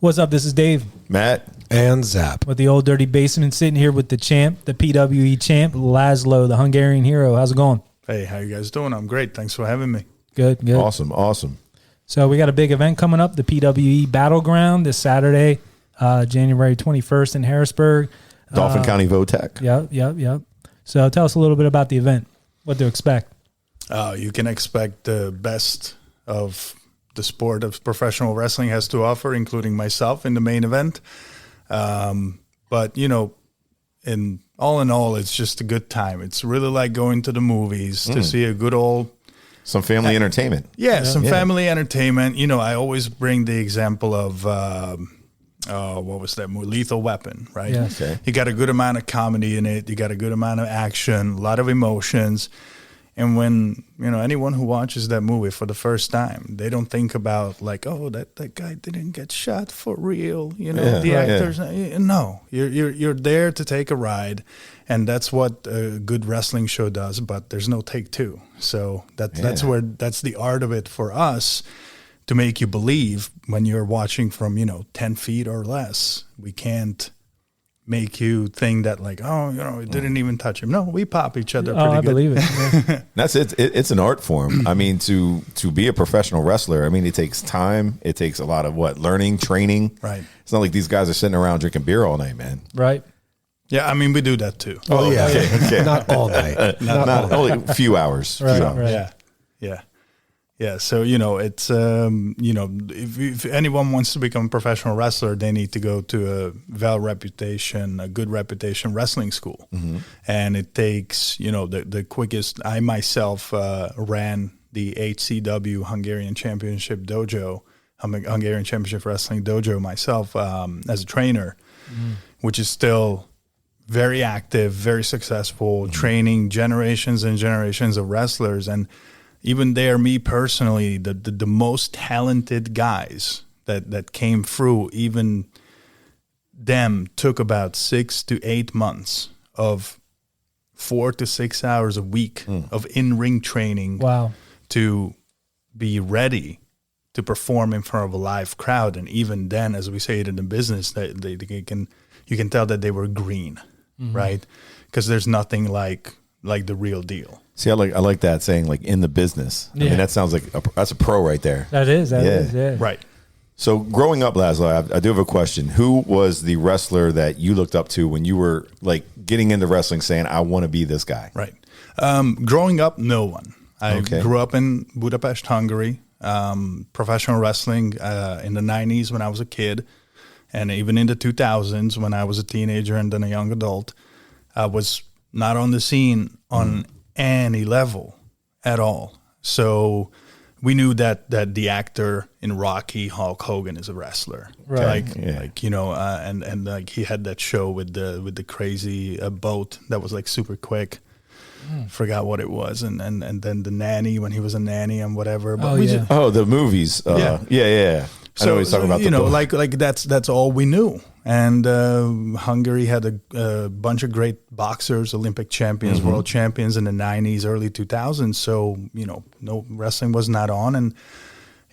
What's up? This is Dave. Matt. And Zap. With the Old Dirty Basement, sitting here with the champ, the PWE champ, Laszlo, the Hungarian hero. How's it going? Hey, how you guys doing? I'm great. Thanks for having me. Good, good. Awesome. So we got a big event coming up, the PWE Battleground, this Saturday, January 21st in Harrisburg. Dauphin County Votech. Yep. So tell us a little bit about the event, what to expect. You can expect the best of the sport of professional wrestling has to offer, including myself in the main event. But, you know, in all, it's just a good time. It's really like going to the movies to see a good old... Some family entertainment. Yeah, family entertainment. You know, I always bring the example of... what was that movie? Lethal Weapon, right? Yeah. Okay. You got a good amount of comedy in it. You got a good amount of action, a lot of emotions. And when, you know, anyone who watches that movie for the first time, they don't think about like, oh, that guy didn't get shot for real. You know, the actors. No, you're there to take a ride. And that's what a good wrestling show does. But there's no take two. So that's the art of it for us. To make you believe when you're watching from, 10 feet or less, we can't make you think that like, oh, it didn't even touch him. No, we pop each other pretty good. I believe it. Yeah. That's it. It's an art form. I mean, to be a professional wrestler, I mean, it takes time. It takes a lot of learning, training. Right. It's not like these guys are sitting around drinking beer all night, man. Right. Yeah, I mean, we do that too. Oh, yeah. Okay. Not all night. Not only a few hours. Right. Yeah. Yeah, so, it's, if anyone wants to become a professional wrestler, they need to go to a good reputation wrestling school. Mm-hmm. And it takes, the quickest. I myself ran the HCW Hungarian Championship Dojo, Hungarian Championship Wrestling Dojo myself as a trainer, which is still very active, very successful, training generations and generations of wrestlers. And even there, me personally, the most talented guys that came through, even them took about 6 to 8 months of 4 to 6 hours a week of in-ring training. Wow. To be ready to perform in front of a live crowd. And even then, as we say it in the business, you can tell that they were green, right? Because there's nothing like the real deal. See, I like that saying, like, in the business. I mean, that sounds like that's a pro right there. That is. Right. So growing up, Laszlo, I do have a question. Who was the wrestler that you looked up to when you were like getting into wrestling, saying, I want to be this guy? Right. Growing up, no one. I grew up in Budapest, Hungary, professional wrestling in the 90s when I was a kid, and even in the 2000s when I was a teenager and then a young adult. I was not on the scene on any level at all. So we knew that the actor in Rocky, Hulk Hogan, is a wrestler. Right. And like he had that show with the crazy boat that was like super quick. Forgot what it was, and then the nanny when he was a nanny and whatever. But the movies. Yeah. I know he's talking about. Like that's all we knew. And Hungary had a bunch of great boxers, Olympic champions, world champions in the 90s, early 2000s. So, no wrestling was not on. And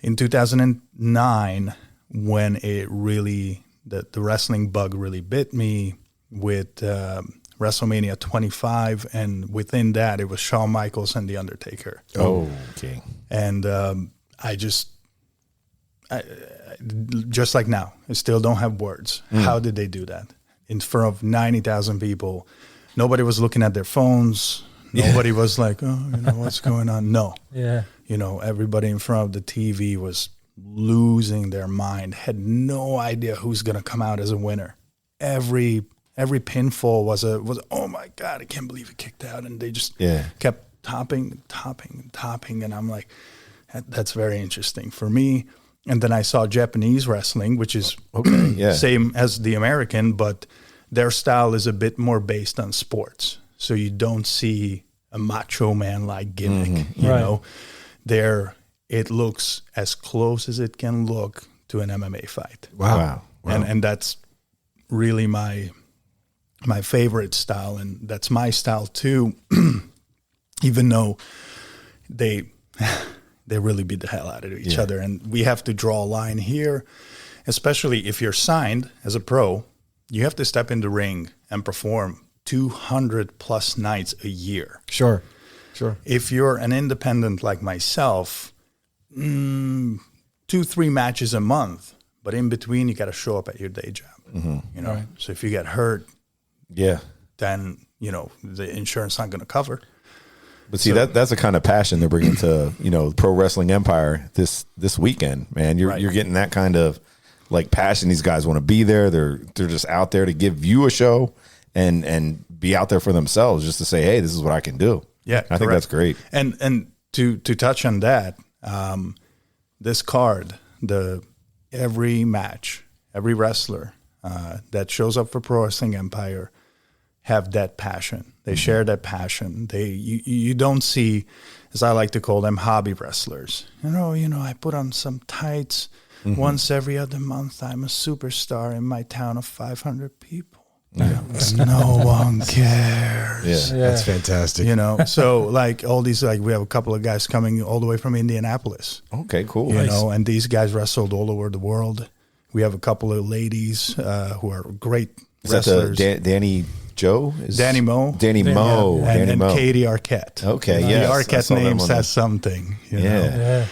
in 2009, when it really, the wrestling bug really bit me with WrestleMania 25. And within that, it was Shawn Michaels and The Undertaker. Oh, okay. And I just like now, I still don't have words. How did they do that? In front of 90,000 people, nobody was looking at their phones. Nobody was like, oh, what's going on? No. Yeah. Everybody in front of the TV was losing their mind, had no idea who's going to come out as a winner. Every pinfall was oh my God, I can't believe he kicked out. And they just kept topping. And I'm like, that's very interesting for me. And then I saw Japanese wrestling, which is same as the American, but their style is a bit more based on sports. So you don't see a macho man-like gimmick, you know. There, it looks as close as it can look to an MMA fight. Wow. And that's really my favorite style, and that's my style too, even though they really beat the hell out of each other. And we have to draw a line here. especially if you're signed as a pro, you have to step in the ring and perform 200 plus nights a year. Sure. If you're an independent like myself, 2-3 matches a month, but in between you got to show up at your day job. You know, so if you get hurt, then you know the insurance not going to cover. But see, that's the kind of passion they're bringing to, you know, Pro Wrestling Empire this weekend, man. You're getting that kind of like passion. These guys want to be there. They're just out there to give you a show and be out there for themselves, just to say, hey, this is what I can do. Yeah, I think that's great. And to touch on that, this card, every match, every wrestler that shows up for Pro Wrestling Empire have that passion. They share that passion. You don't see, as I like to call them, hobby wrestlers. You know, I put on some tights once every other month. I'm a superstar in my town of 500 people. No one cares. Yeah, that's fantastic. You know, so like all these, like we have a couple of guys coming all the way from Indianapolis. Okay, cool. You know, and these guys wrestled all over the world. We have a couple of ladies who are great wrestlers. Is that Danny Joe? Danny Moe. Danny Moe. And Katie Arquette. Okay, The yes. Arquette name says something. You know?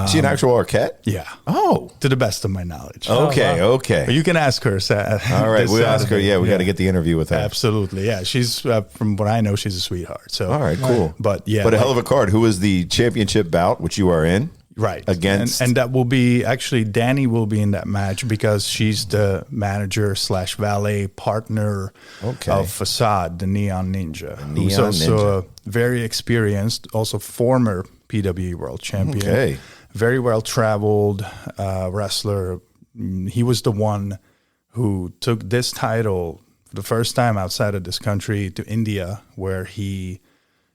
Is she an actual Arquette? Yeah. Oh. To the best of my knowledge. Okay, okay. But you can ask her. All right, we'll ask her. Yeah, we got to get the interview with her. Absolutely. Yeah, she's, from what I know, she's a sweetheart. So. All right, cool. But yeah. But a hell of a card. Who is the championship bout, which you are in? Right. Against. And that will be, actually, Danny will be in that match because she's the manager / valet partner of Facade, the Neon Ninja. Who's also very experienced, also former PWE world champion. Okay. Very well traveled wrestler. He was the one who took this title for the first time outside of this country to India, where he,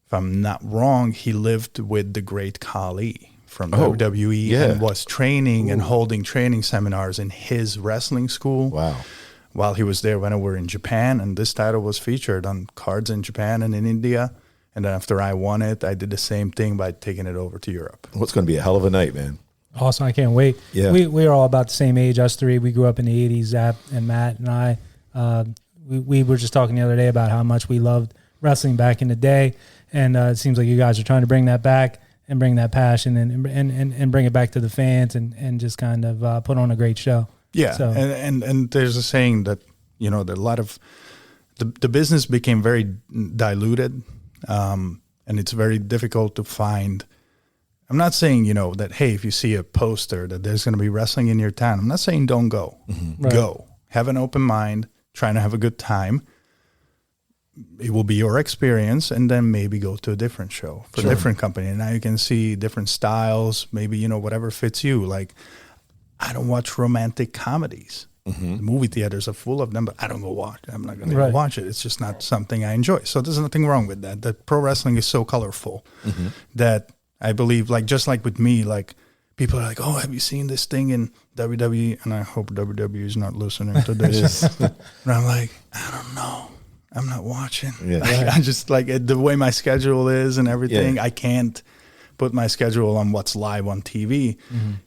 if I'm not wrong, he lived with the great Khali from WWE and was training and holding training seminars in his wrestling school. Wow. While he was there when we were in Japan, and this title was featured on cards in Japan and in India. And then after I won it, I did the same thing by taking it over to Europe. What's going to be a hell of a night, man. Awesome. I can't wait. Yeah. We are all about the same age, us three. We grew up in the 80s, Zap and Matt and I. We were just talking the other day about how much we loved wrestling back in the day. And it seems like you guys are trying to bring that back and bring that passion and bring it back to the fans and just kind of put on a great show. Yeah. So. And there's a saying that, you know, that a lot of the business became very diluted. And it's very difficult to find. I'm not saying, you know, that, hey, if you see a poster that there's going to be wrestling in your town, I'm not saying don't go. Right. Go. Have an open mind, trying to have a good time. It will be your experience, and then maybe go to a different show for a different company. And now you can see different styles, maybe, you know, whatever fits you. Like, I don't watch romantic comedies. The movie theaters are full of them, but I don't go watch it. I'm not going to go watch it. It's just not something I enjoy. So there's nothing wrong with that. That pro wrestling is so colorful that I believe, like, just like with me, like, people are like, oh, have you seen this thing in WWE? And I hope WWE is not listening to this. And I'm like, I don't know. I'm not watching. Yeah. Like, I just, like, the way my schedule is and everything, I can't put my schedule on what's live on TV.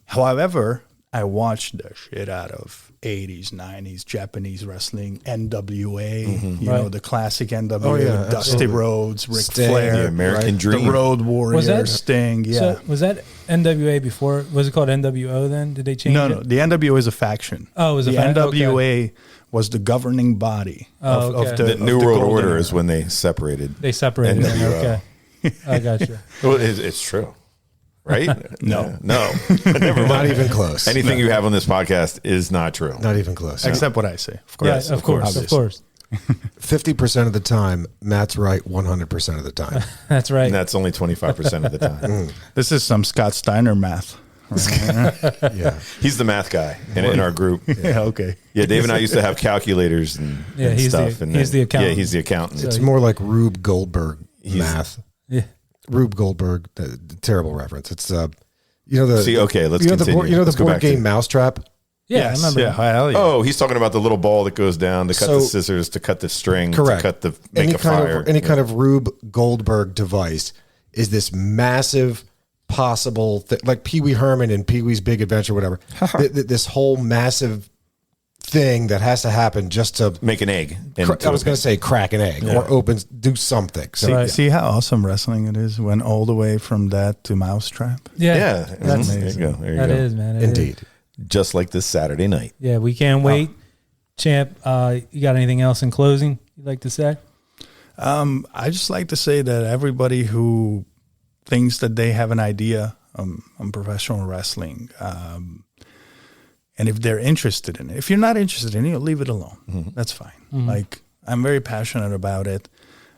However, I watch the shit out of 80s, 90s, Japanese wrestling, NWA, you know, the classic NWA, Dusty Rhodes, Ric Flair, the American Dream, the Road Warrior, Sting. Yeah. So was that NWA before? Was it called NWO then? Did they change it? No, the NWO is a faction. Oh, it was a faction. The NWA was the governing body of the New World Order is when they separated. They separated. NWO. Okay. I got you. Well, it's true. Right? No. Never mind. Not even close. Anything you have on this podcast is not true. Not even close. Except what I say. Of course. Yes, of course. Of course. 50% of the time, Matt's right 100% of the time. That's right. And that's only 25% of the time. This is some Scott Steiner math. Yeah. He's the math guy in our group. Yeah, okay. Yeah, Dave and I used to have calculators and he's stuff. He's the accountant. Yeah, he's the accountant. It's more like Rube Goldberg math. Yeah. Rube Goldberg, the terrible reference. It's you know the See, okay, let's continue. You know Let's the go board back game to- Mousetrap. Yeah, Yes, I remember. yeah, hell yeah. Oh, he's talking about the little ball that goes down to cut the So- scissors, to cut the string, Correct. to cut the make a fire. Any kind of Rube Goldberg device is this massive possible like Pee Wee Herman and Pee Wee's Big Adventure, whatever. This whole massive thing that has to happen just to make an egg. I was going to say crack an egg or do something. So see how awesome wrestling it is. Went all the way from that to Mousetrap. Yeah. That's amazing. There you go. There you That go. is, man. It indeed. is. Just like this Saturday night. Yeah, we can't wait. Champ, you got anything else in closing you'd like to say? I just like to say that everybody who thinks that they have an idea on professional wrestling, and if they're interested in it, if you're not interested in it, leave it alone. Mm-hmm. That's fine. Mm-hmm. Like, I'm very passionate about it.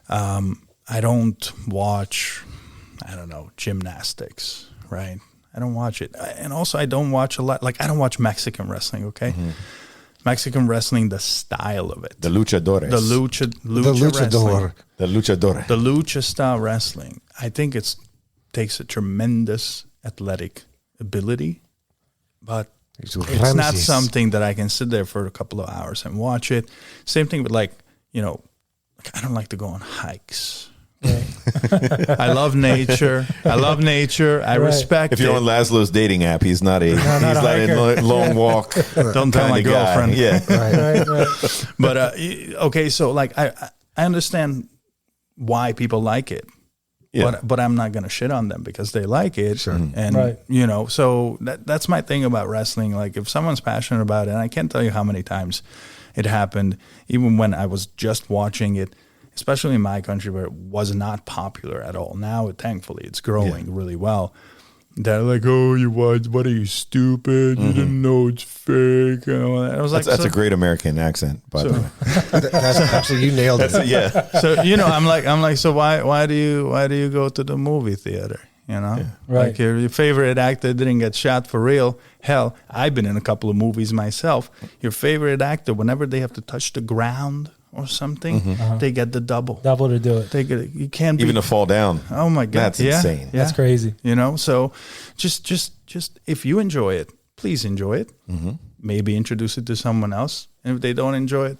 I don't watch, gymnastics, right? I don't watch it. And also I don't watch a lot, like I don't watch Mexican wrestling, okay? Mm-hmm. Mexican wrestling, the style of it. The luchadores. The luchador. The luchador. The lucha style wrestling. I think it takes a tremendous athletic ability, but it's not something that I can sit there for a couple of hours and watch it. Same thing with I don't like to go on hikes. Okay. I love nature. I respect if you're it. on Laszlo's dating app, he's not a long walk. Don't tell my girlfriend. Yeah. Right. But okay, so I understand why people like it. Yeah. But I'm not going to shit on them because they like it. Sure. And, so that's my thing about wrestling. Like, if someone's passionate about it, and I can't tell you how many times it happened, even when I was just watching it, especially in my country where it was not popular at all. Now, thankfully, it's growing really well. They're like, oh, you what are you, stupid? You didn't know it's fake. I was that's a great American accent, by the way. That's actually, you nailed it. Yeah. So, I'm like, so why do you go to the movie theater? Like your favorite actor didn't get shot for real. Hell, I've been in a couple of movies myself. Your favorite actor, whenever they have to touch the ground or something, they get the double to do it. You can't even to fall down. Oh my God, that's insane. That's crazy. So just if you enjoy it, please enjoy it. Mm-hmm. Maybe introduce it to someone else, and if they don't enjoy it,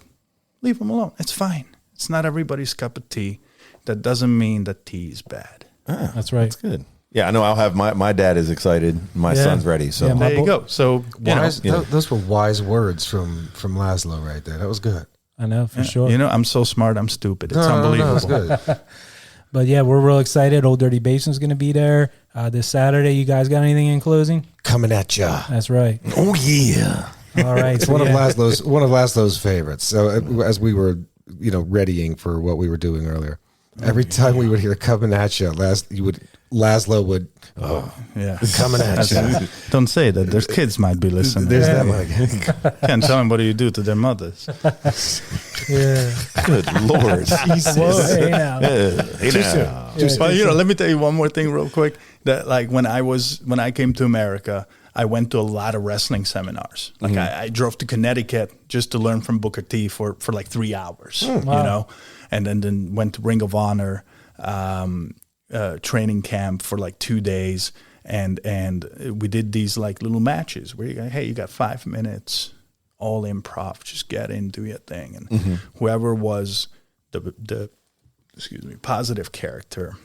leave them alone. It's fine. It's not everybody's cup of tea. That doesn't mean that tea is bad. That's right. That's good. Yeah, I know. I'll have my dad is excited. My son's ready. So there you go. So those were wise words from Laszlo right there. That was good. I know, for sure. I'm so smart, I'm stupid. It's unbelievable. No, that's good. But yeah, we're real excited. Old Dirty Basin's going to be there this Saturday. You guys got anything in closing? Coming at ya. That's right. Oh yeah. All right. It's one of Laszlo's favorites. So as we were, readying for what we were doing earlier, every time we would hear "coming at ya," Laszlo would. Oh yeah, coming at you. Don't say that. There's kids might be listening. There's that one. Can't tell them what do you do to their mothers. Yeah. Good Lord. Jesus. Whoa, hey now. But let me tell you one more thing real quick. That when I came to America, I went to a lot of wrestling seminars. Like I drove to Connecticut just to learn from Booker T for like 3 hours. Wow. And then went to Ring of Honor. Training camp for like 2 days, and we did these like little matches where you got 5 minutes, all improv, just get into your thing, and whoever was the positive character,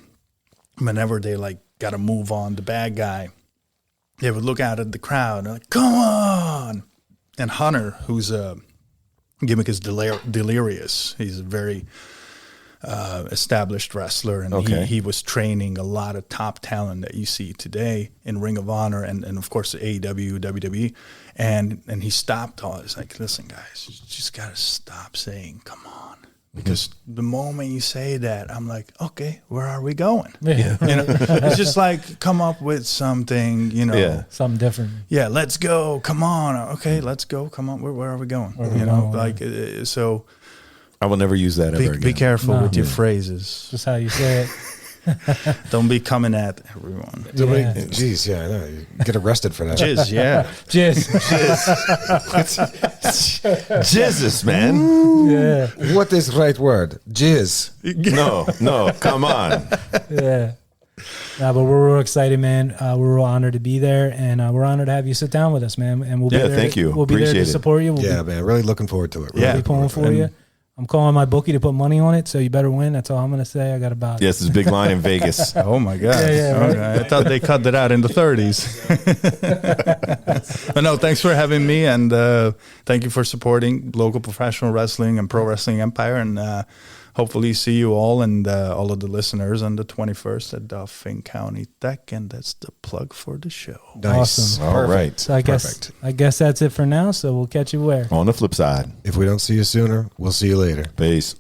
whenever they got to move on the bad guy, they would look out at the crowd and like, come on. And Hunter, whose gimmick is delirious, he's a very established wrestler, and he was training a lot of top talent that you see today in Ring of Honor and of course AEW, WWE, and he stopped all. He's like, listen guys, you just gotta stop saying come on, because the moment you say that, I'm like, okay, where are we going? Yeah. It's just like, come up with something, something different. Yeah, let's go, come on, okay, let's go, come on, where are we going? So I will never use that ever again. Be careful with your phrases. Just how you say it. Don't be coming at everyone. Jeez, I know. You get arrested for that. Jizz, yeah. Jizz. Jizzes, man. Yeah. What is right word? Jizz. No, come on. Yeah. But we're real excited, man. We're real honored to be there, and we're honored to have you sit down with us, man. And we'll be there. Thank you. We'll be there to support you. Man. Really looking forward to it. We'll be pulling for you. I'm calling my bookie to put money on it, so you better win. That's all I'm going to say. I got about Yes, it's a big line in Vegas. Oh my God! right. Okay. I thought they cut it out in the 30s. But no, thanks for having me, and thank you for supporting local professional wrestling and Pro Wrestling Empire, and hopefully see you all and all of the listeners on the 21st at Dauphin County Tech, and that's the plug for the show. Nice. Awesome. All right. So I guess that's it for now. So we'll catch you where? On the flip side. If we don't see you sooner, we'll see you later. Peace.